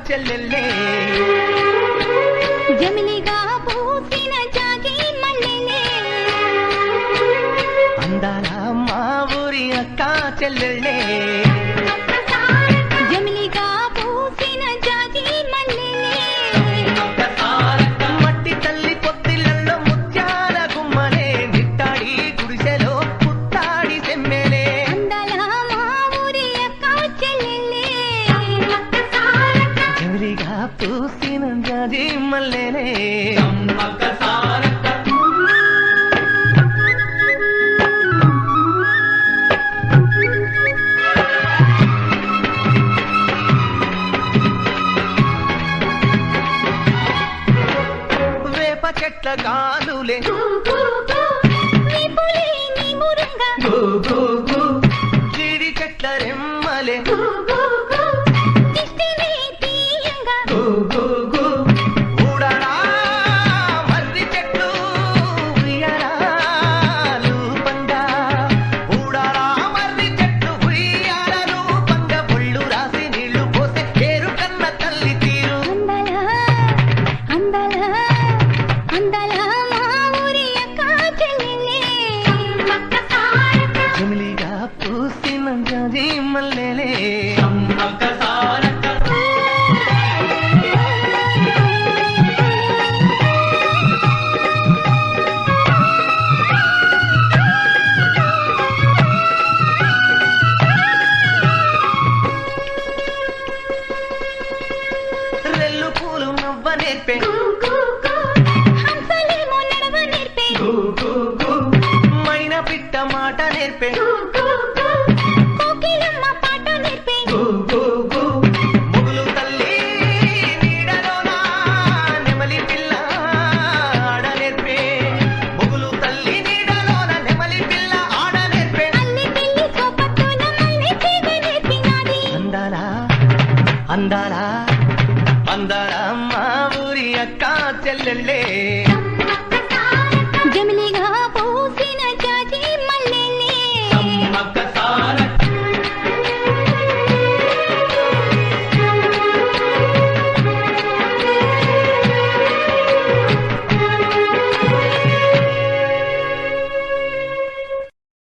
చెల్లెల్లే జమిలిగా పూసిన జాజి మల్లెలే అందాల మా ఊరి అక్క చెల్లెల్లే జమిలిగా పూసిన జాజి మల్లెలే మట్టి తల్లి పొత్తిళ్ళల్లో ముత్యాల గుమ్మలే నిట్టాడి గుడిసెలో పుత్తాడి సెమ్మెలే అందాల మా ఊరి అక్క చెల్లెలే జమిలిగా పూసిన జాజి మల్లెలే వేప చెట్ల గాలులే జీడి చెట్ల రెమ్మలే ఊడరా మర్రి చెట్లు ఉయ్యారాలు పంగా ఊడరా మర్రి చెట్లు ఉయ్యారాలు పంగా ఒళ్ళు రాసి నీళ్లు పోసే పేరు కన్న తల్లి తీరు జమిలిగా పూసిన జాజి మల్లెలే రెల్లు పూలు నవ్వ నేర్పే మైన పిట్ట మాట నేర్పే ముగులు తల్లి నీడలోన నెమలి పిల్ల ఆడ నేర్పే ముగులు తల్లి నీడలోన నెమలి పిల్ల ఆడ నేర్పే అందాలా అందాలా అందాలా మా ఊరి అక్క చెల్లెల్లే